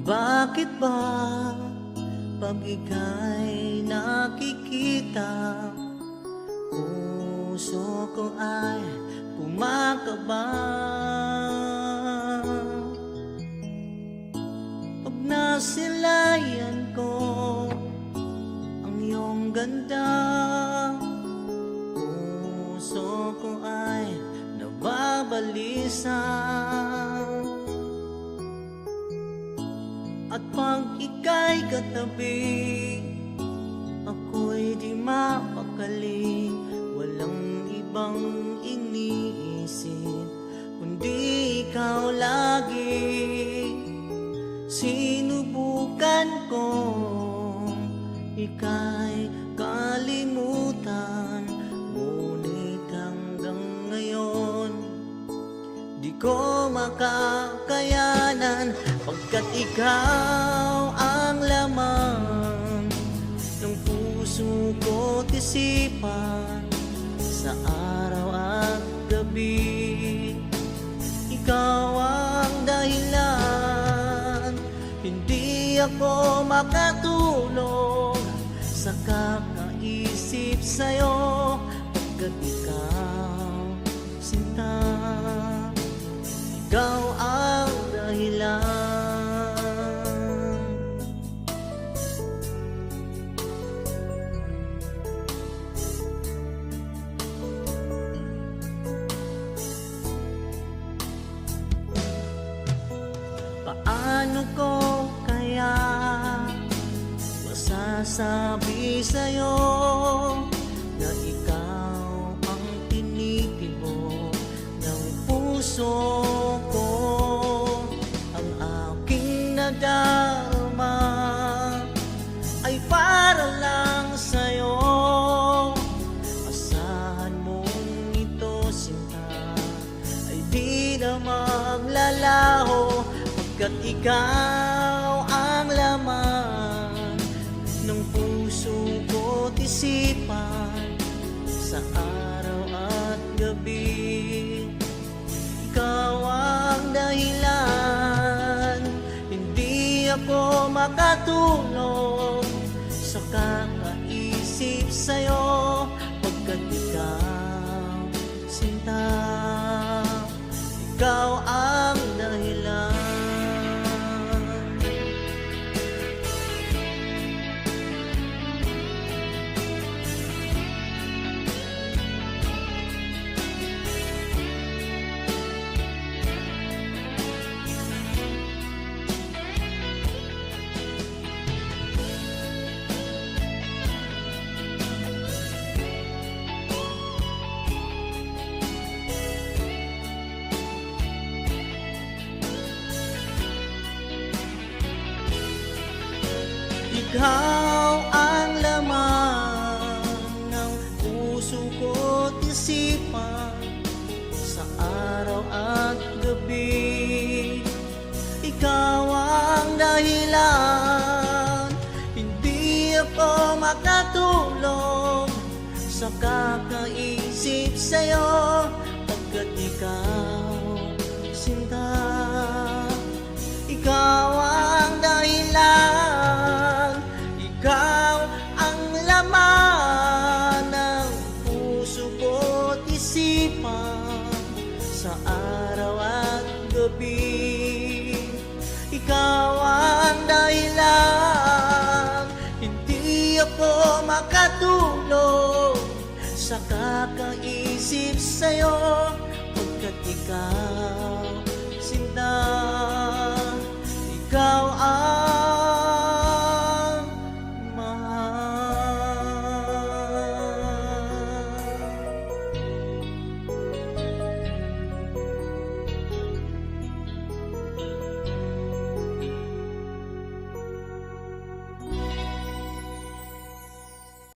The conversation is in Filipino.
Bakit ba pag ika'y nakikita, puso ko ay kumakaba? Pag nasilayan ko ang iyong ganda, puso ko ay nababalisa. At pag ika'y katabi, ako'y di mapakali. Walang ibang iniisip kundi ikaw lagi. Sinubukan kong ika'y kalimutan, ngunit hanggang ngayon di ko makakayanan. Pagkat ikaw ang laman ng puso ko't isipan, sa araw at gabi. Ikaw ang dahilan, hindi ako makatulog sa kakaisip sa'yo. Pagkat ikaw, sinta, ikaw ang dahilan. Paano ko kaya masasabi sa'yo na ikaw ang tinitibok ng puso ko? Ang aking nadarama ay para lang sa'yo. Asahan mong ito, sinta, ay di na maglalaho. Pagkat ikaw ang laman ng puso ko't isipan, sa araw at gabi. Ikaw ang dahilan, hindi ako makatulog sa kakaisip sa'yo. Pagkat ikaw, sinta, ikaw ang dahilan. Ikaw ang laman ng puso ko't isipan, sa araw at gabi. Ikaw ang dahilan, hindi ako makatulog sa kakaisip sa'yo. Pagkat ikaw, sinta, ikaw ang dahilan, ikaw ang laman ng puso ko't isipan, sa araw at gabi. Ikaw ang dahilan, hindi ako makatulog sa kakaisip sa'yo. Pagkat ikaw, sinta,